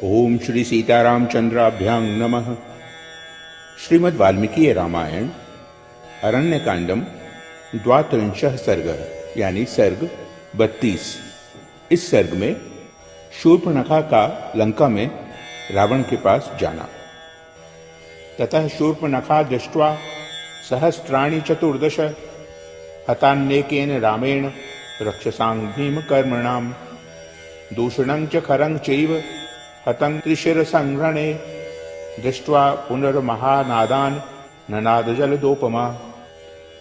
ओम श्री सीतारामचंद्राभ्यां नमः। श्रीमद् वाल्मीकि रामायण अरण्यकांडम द्वात्रिंशः सर्ग यानी सर्ग 32। इस सर्ग में शूर्पणखा का लंका में रावण के पास जाना। ततः शूर्पणखा दृष्ट्वा सहस्राणि चतुर्दश हतान्येकेन रामेण रक्षसां भीमकर्मणां दूषणं च खरं चैव हतं त्रिशिरसंहरणे दृष्ट्वा पुनर्महानादान ननाद जलदोपमा।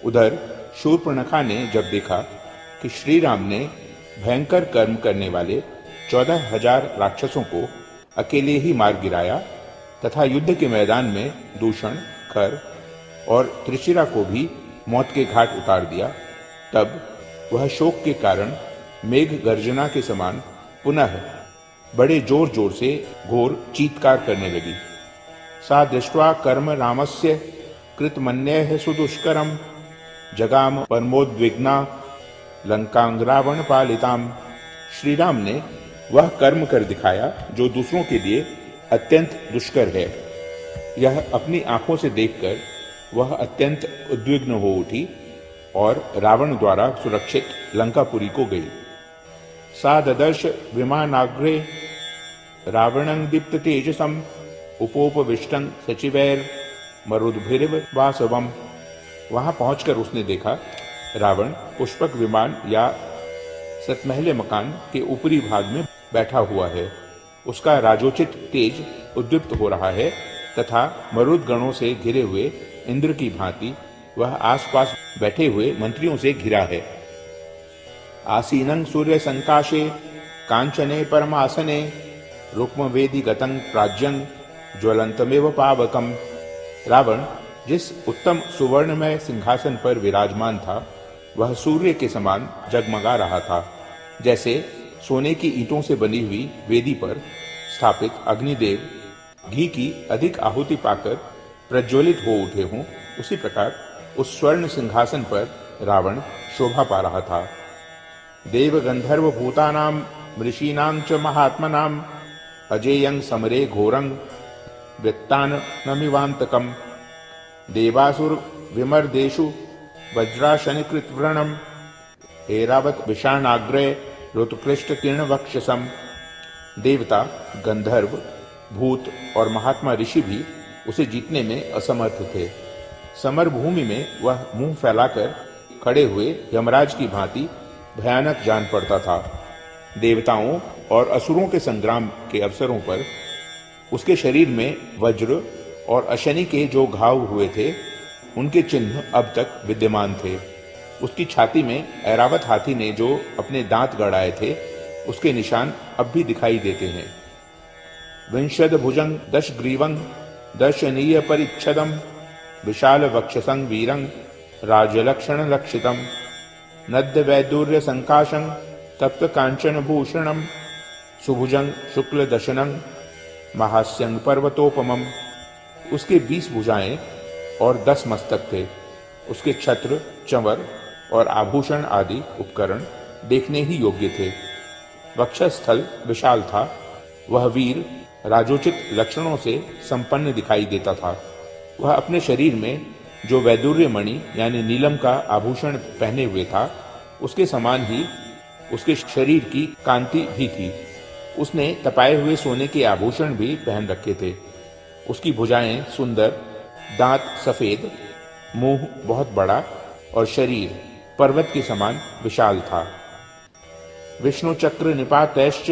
उधर शूर्पणखा ने जब देखा कि श्री राम ने भयंकर कर्म करने वाले 14,000 राक्षसों को अकेले ही मार गिराया तथा युद्ध के मैदान में दूषण, खर और त्रिशिरा को भी मौत के घाट उतार दिया, तब वह शोक के कारण मेघ गर्जना के समान पुनः बड़े जोर जोर से घोर चीत्कार करने लगी। सा दृष्ट्वा कर्म रामस्य कृतमन्यः सुदुष्करम जगाम परमोद्विग्ना लंकां रावण पालिताम। श्री राम ने वह कर्म कर दिखाया जो दूसरों के लिए अत्यंत दुष्कर है। यह अपनी आंखों से देखकर वह अत्यंत उद्विग्न हो उठी और रावण द्वारा सुरक्षित लंकापुरी को गई। सा ददर्श विमानाग्रे रावणं दीप्त तेजसम उपोपविष्टं सचिवैर मरुद्भिरिव वासवम। वहां पहुंचकर उसने देखा रावण पुष्पक विमान या सतमहले मकान के ऊपरी भाग में बैठा हुआ है। उसका राजोचित तेज उद्दीप्त हो रहा है तथा मरुद गणों से घिरे हुए इंद्र की भांति वह आसपास बैठे हुए मंत्रियों से घिरा है। आसीनं सूर्य संकाशे कांचने परमासने रुक्मवेदी गतं प्राज्यं ज्वलंतमेव पावकम। रावण जिस उत्तम सुवर्णमय सिंहासन पर विराजमान था वह सूर्य के समान जगमगा रहा था। जैसे सोने की ईंटों से बनी हुई वेदी पर स्थापित अग्निदेव घी की अधिक आहुति पाकर प्रज्वलित हो उठे हों, उसी प्रकार उस स्वर्ण सिंहासन पर रावण शोभा पा रहा था। देव गंधर्व भूतानां ऋषीणां च महात्मनां अजेयं समरे घोरं वृत्तानमिवान्तकम्। देवासुर विमर्देषु वज्राशनिकृतव्रणम् ऐरावत विषाणाग्रे ऋतुकृष्ट किरणवक्षसम्। देवता, गंधर्व, भूत और महात्मा ऋषि भी उसे जीतने में असमर्थ थे। समर भूमि में वह मुंह फैलाकर खड़े हुए यमराज की भांति भयानक जान पड़ता था। देवताओं और असुरों के संग्राम के अवसरों पर उसके शरीर में वज्र और अशनि के जो घाव हुए थे उनके चिन्ह अब तक विद्यमान थे। उसकी छाती में ऐरावत हाथी ने जो अपने दांत गड़ाए थे उसके निशान अब भी दिखाई देते हैं। विंशद भुजंग दश ग्रीवं दर्शनीय परिच्छदम विशाल वक्षसं वीरं राजलक्षण लक्षितम नद्य वैदूर्य संकाशं तप्त कांचन भूषणम सुभुजं शुक्ल दशनं महास्यं पर्वतोपमम। उसके 20 भुजाएं और 10 मस्तक थे। उसके छत्र, चंवर और आभूषण आदि उपकरण देखने ही योग्य थे। वक्षस्थल विशाल था। वह वीर राजोचित लक्षणों से संपन्न दिखाई देता था। वह अपने शरीर में जो वैदूर्य मणि यानी नीलम का आभूषण पहने हुए था उसके समान ही उसके शरीर की कांति भी थी। उसने तपाए हुए सोने के आभूषण भी पहन रखे थे। उसकी भुजाएं सुंदर, दांत सफेद, मुंह बहुत बड़ा और शरीर पर्वत के समान विशाल था। विष्णु चक्र निपातैश्च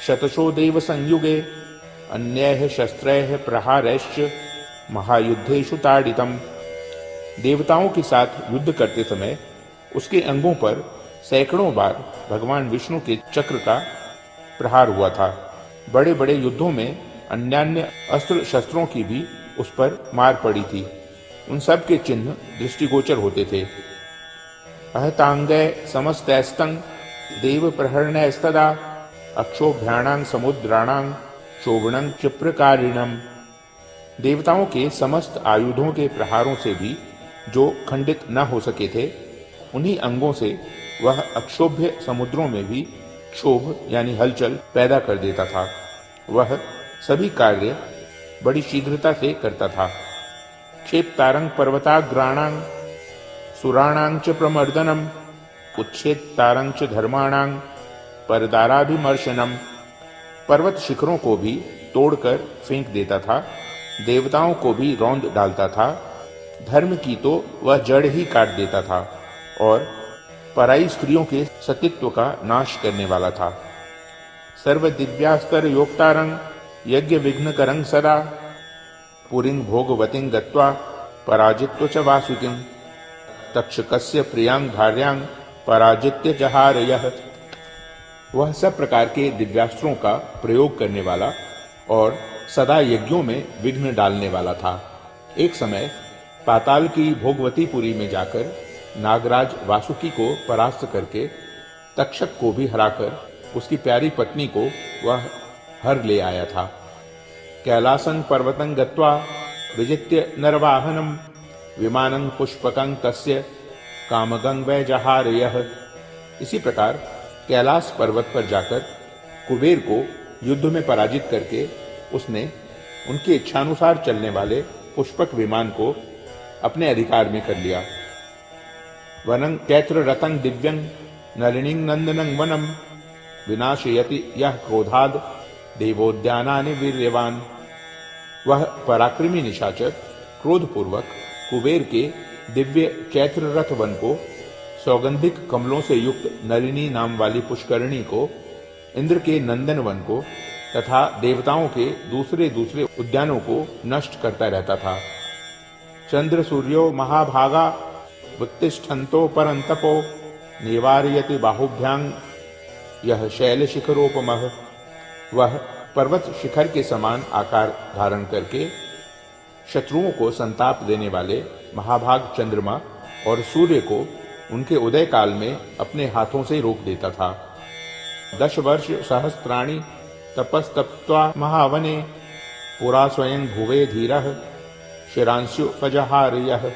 शतशो देव संयुगे अन्यैः शस्त्रैः प्रहारैश्च महायुद्धेषु ताडितम्। देवताओं के साथ युद्ध करते समय उसके अंगों पर सैकड़ों बार भगवान विष्णु के चक्र का प्रहार हुआ था। बड़े बड़े युद्धों में अन्यान्य अस्त्र शस्त्रों की भी उस पर मार पड़ी थी। उन सब के चिन्ह दृष्टिगोचर होते थे। अहतांगै समस्तैस्तं देव प्रहरणैस्तदा अक्षोभ्याणां समुद्राणां शोभनं क्षिप्रकारिणम्। देवताओं के समस्त आयुधों के प्रहारों से भी जो खंडित न हो सके थे उन्हीं अंगों से वह अक्षोभ्य समुद्रों में भी क्षोभ यानी हलचल पैदा कर देता था। वह सभी कार्य बड़ी शीघ्रता से करता था। क्षेप्तारं पर्वताग्राणां सुराणां च प्रमर्दनम उच्छेत्तारं च धर्माणां परदाराभिमर्शनम। पर्वत शिखरों को भी तोड़कर फेंक देता था, देवताओं को भी रौंद डालता था, धर्म की तो वह जड़ ही काट देता था और पराई स्त्रियों के सतीत्व का नाश करने वाला था। सर्व दिव्यास्तर योक्तारं यज्ञ विघ्नकरं सदा पुरीं भोगवतीं गत्वा पराजित्य च वासुकिं तक्षकस्य प्रियां भार्यां पराजित्य जहार यः। वह सब प्रकार के दिव्यास्त्रों का प्रयोग करने वाला और सदा यज्ञों में विघ्न डालने वाला था। एक समय पाताल की भोगवतीपुरी में जाकर नागराज वासुकी को परास्त करके तक्षक को भी हराकर उसकी प्यारी पत्नी को वह हर ले आया था। कैलासं पर्वतं गत्वा विजित्य नरवाहनं विमानं पुष्पकं तस्य कामगं वै जहार यः। इसी प्रकार कैलाश पर्वत पर जाकर कुबेर को युद्ध में पराजित करके उसने उनकी इच्छानुसार चलने वाले पुष्पक विमान को अपने अधिकार में कर लिया। वनं चैत्र रतं दिव्यं नलिनीं नंदनं वनं विनाशयति यः क्रोधाद देवोद्यानानि वीर्यवान। वह पराक्रमी निशाचर क्रोधपूर्वक कुबेर के दिव्य चैत्र रथ वन को, सौगंधिक कमलों से युक्त नलिनी नाम वाली पुष्करणी को, इंद्र के नंदन वन को तथा देवताओं के दूसरे दूसरे उद्यानों को नष्ट करता रहता था। चंद्र सूर्यो महाभागा उत्तिष्ठन्तो परंतपो निवारयति बाहुभ्यां यह शैल शिखरोपमः। वह पर्वत शिखर के समान आकार धारण करके शत्रुओं को संताप देने वाले महाभाग चंद्रमा और सूर्य को उनके उदय काल में अपने हाथों से रोक देता था। 10 वर्ष सहस्त्राणि तपस्तप्त्वा महावने पुरा स्वयं भुवे धीरः शिरांशुपजहार यः।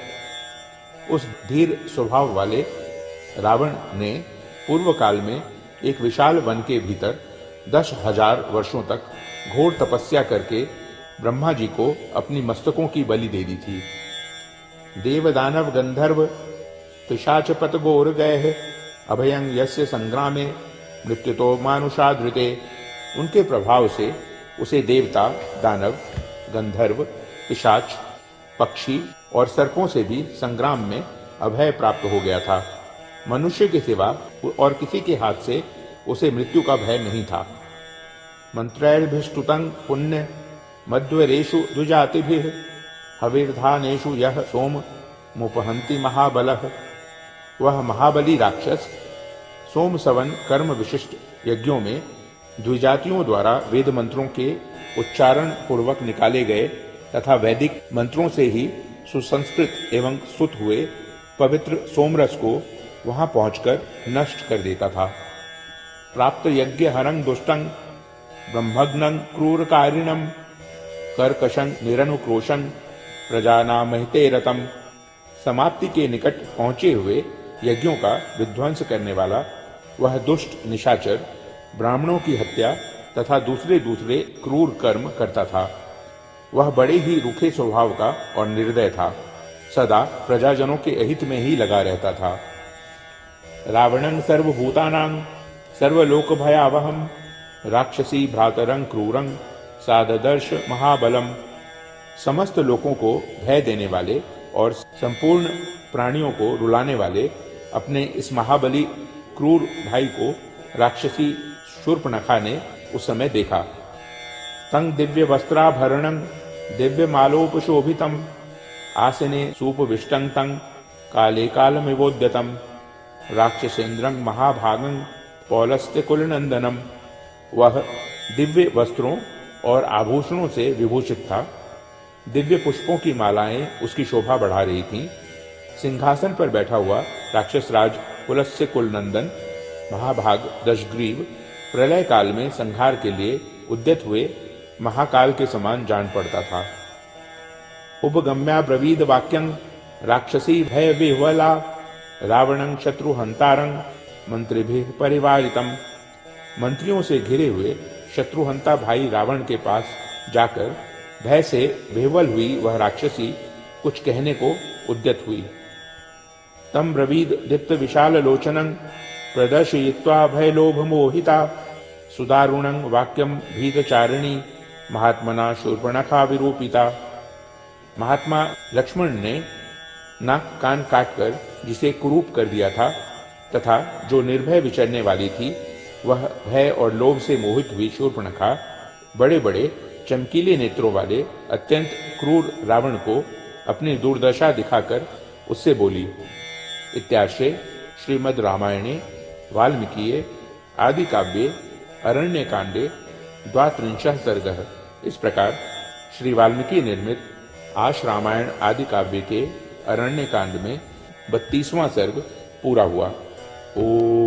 उस धीर स्वभाव वाले रावण ने पूर्व काल में एक विशाल वन के भीतर 10,000 वर्षों तक घोर तपस्या करके ब्रह्मा जी को अपनी मस्तकों की बलि दे दी थी। देव दानव गंधर्व पिशाचपत गोर गए अभयं यस्य संग्रामे मृत्युतो मानुषा धृते। उनके प्रभाव से उसे देवता, दानव, गंधर्व, पिशाच, पक्षी और सर्पों से भी संग्राम में अभय प्राप्त हो गया था। मनुष्य के सिवा और किसी के हाथ से उसे मृत्यु का भय नहीं था। मंत्रैर्भिष्टुतं पुण्य मध्वरेषु द्विजातिभिः हविर्धानेषु यः सोम मुपहन्ति महाबलः। वह महाबली राक्षस सोम सवन कर्म विशिष्ट यज्ञों में द्विजातियों द्वारा वेद मंत्रों के उच्चारण पूर्वक निकाले गए तथा वैदिक मंत्रों से ही सुसंस्कृत एवं स्तुत हुए पवित्र सोमरस को वहां पहुंचकर नष्ट कर देता था। प्राप्त यज्ञ हरं दुष्टं ब्रह्मग्नं क्रूरकारिणं कर्कशं निरनुक्रोशं प्रजानामहिते रतम। समाप्ति के निकट पहुंचे हुए यज्ञों का विध्वंस करने वाला वह दुष्ट निशाचर ब्राह्मणों की हत्या तथा दूसरे दूसरे क्रूर कर्म करता था। वह बड़े ही रूखे स्वभाव का और निर्दय था, सदा प्रजाजनों के अहित में ही लगा रहता था। रावणं सर्वभूतानां सर्वलोक भयावहं राक्षसी भ्रातरं क्रूरं साददर्श महाबलम। समस्त लोगों को भय देने वाले और संपूर्ण प्राणियों को रुलाने वाले अपने इस महाबली क्रूर भाई को राक्षसी शूर्पणखा ने उस समय देखा। तं दिव्य वस्त्राभरणं दिव्य मालोपशोभितम आसने सूपविष्टं तं काले कालमिवोद्यतम राक्षसेन्द्रं महाभागं पौलस्त्य कुलनंदनम। वह दिव्य वस्त्रों और आभूषणों से विभूषित था। दिव्य पुष्पों की मालाएं उसकी शोभा बढ़ा रही थीं। सिंहासन पर बैठा हुआ राक्षस राज पुलस्त्य कुलनंदन महाभाग दशग्रीव प्रलय काल में संहार के लिए उद्यत हुए महाकाल के समान जान पड़ता था। उपगम्या ब्रवीद वाक्यं राक्षसी भय विह्वला रावणं शत्रुहंतारं मंत्रिभिः परिवारितम। मंत्रियों से घिरे हुए शत्रुहंता भाई रावण के पास जाकर भय से बेवल हुई वह राक्षसी कुछ कहने को उद्यत हुई। तम ब्रवीद दीप्त विशाल लोचनं प्रदर्शयित्वा भयलोभ मोहिता सुदारुणं वाक्यम भीतचारिणी महात्मना शूर्पणखा विरूपिता। महात्मा लक्ष्मण ने नाक कान काटकर जिसे कुरूप कर दिया था तथा जो निर्भय विचरने वाली थी वह भय और लोभ से मोहित हुई शूर्पणखा बड़े बड़े चमकीले नेत्रों वाले अत्यंत क्रूर रावण को अपनी दुर्दशा दिखाकर उससे बोली। इत्यार्षे श्रीमद् रामायणे वाल्मीकिये आदि काव्ये अरण्य कांडे 32 सर्गः। इस प्रकार श्री वाल्मीकि निर्मित आश रामायण आदि काव्य के अरण्य कांड में 32वां सर्ग पूरा हुआ। ओम